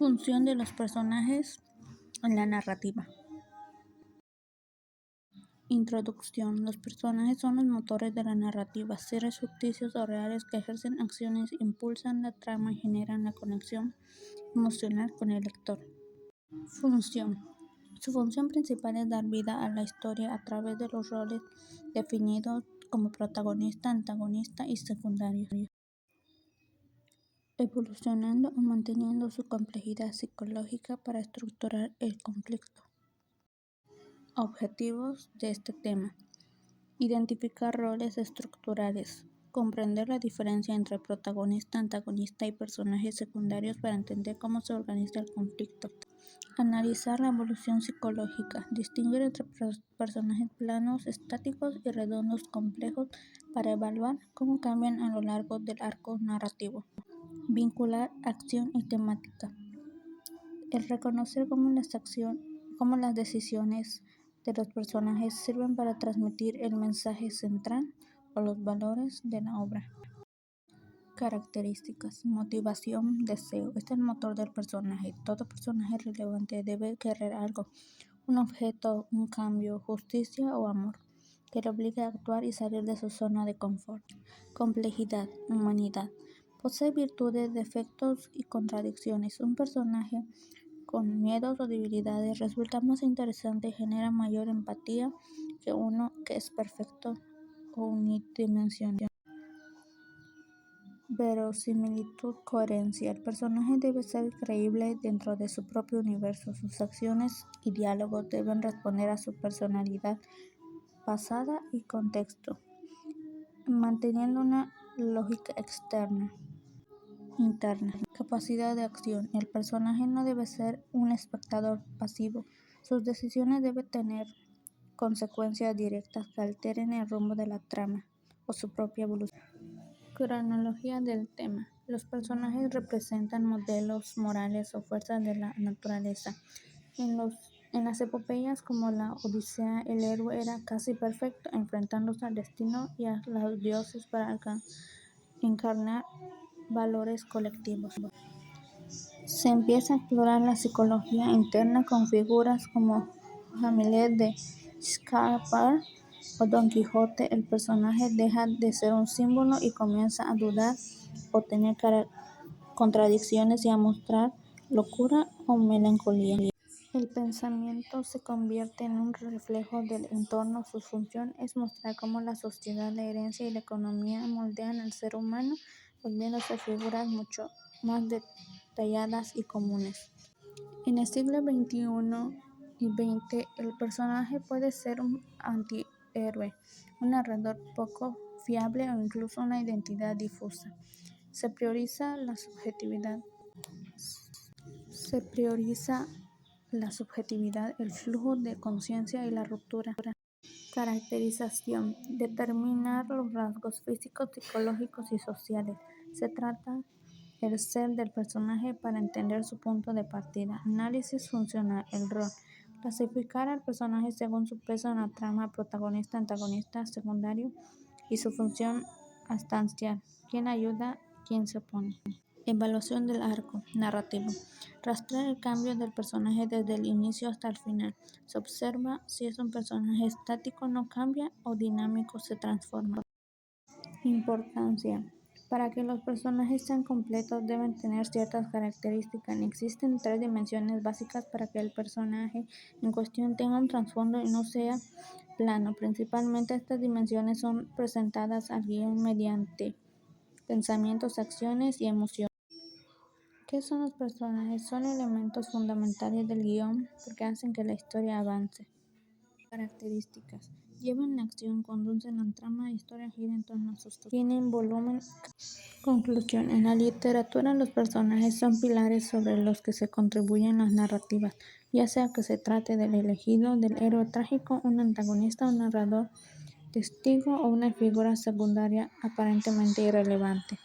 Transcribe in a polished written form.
Función de los personajes en la narrativa. Introducción. Los personajes son los motores de la narrativa, seres ficticios o reales que ejercen acciones, impulsan la trama y generan la conexión emocional con el lector. Función. Su función principal es dar vida a la historia a través de los roles definidos como protagonista, antagonista y secundario, evolucionando o manteniendo su complejidad psicológica para estructurar el conflicto. Objetivos de este tema: identificar roles estructurales, comprender la diferencia entre protagonista, antagonista y personajes secundarios para entender cómo se organiza el conflicto. Analizar la evolución psicológica, distinguir entre personajes planos, estáticos y redondos complejos para evaluar cómo cambian a lo largo del arco narrativo. Vincular acción y temática. El reconocer cómo las decisiones de los personajes sirven para transmitir el mensaje central o los valores de la obra. Características: motivación, deseo. Es el motor del personaje. Todo personaje relevante debe querer algo, un objeto, un cambio, justicia o amor, que le obligue a actuar y salir de su zona de confort. Complejidad, humanidad. Posee virtudes, defectos y contradicciones. Un personaje con miedos o debilidades resulta más interesante y genera mayor empatía que uno que es perfecto o unidimensional. Verosimilitud, coherencia. El personaje debe ser creíble dentro de su propio universo. Sus acciones y diálogos deben responder a su personalidad pasada y contexto, manteniendo una lógica interna. Capacidad de acción. El personaje no debe ser un espectador pasivo. Sus decisiones deben tener consecuencias directas que alteren el rumbo de la trama o su propia evolución. Cronología del tema. Los personajes representan modelos morales o fuerzas de la naturaleza. En las epopeyas como la Odisea, el héroe era casi perfecto, enfrentándose al destino y a los dioses para encarnar valores colectivos. Se empieza a explorar la psicología interna con figuras como Hamlet de Shakespeare o Don Quijote. El personaje deja de ser un símbolo y comienza a dudar o tener contradicciones y a mostrar locura o melancolía. El pensamiento se convierte en un reflejo del entorno. Su función es mostrar cómo la sociedad, la herencia y la economía moldean al ser humano, volviéndose figuras mucho más detalladas y comunes. En el siglo XXI y XX, el personaje puede ser un antihéroe, un narrador poco fiable o incluso una identidad difusa. Se prioriza la subjetividad, el flujo de conciencia y la ruptura. Caracterización: determinar los rasgos físicos, psicológicos y sociales. Se trata el ser del personaje para entender su punto de partida. Análisis funcional: el rol. Clasificar al personaje según su peso en la trama: protagonista, antagonista, secundario, y su función astancial: quién ayuda, quién se opone. Evaluación del arco narrativo. Rastrear el cambio del personaje desde el inicio hasta el final. Se observa si es un personaje estático, no cambia, o dinámico, se transforma. Importancia. Para que los personajes sean completos deben tener ciertas características. Existen 3 dimensiones básicas para que el personaje en cuestión tenga un trasfondo y no sea plano. Principalmente estas dimensiones son presentadas al guión mediante pensamientos, acciones y emociones. ¿Qué son los personajes? Son elementos fundamentales del guión porque hacen que la historia avance. Características: llevan la acción, conducen la trama, la historia gira en torno a sus tienen volumen. Conclusión: en la literatura los personajes son pilares sobre los que se construyen las narrativas, ya sea que se trate del elegido, del héroe trágico, un antagonista, un narrador, testigo o una figura secundaria aparentemente irrelevante.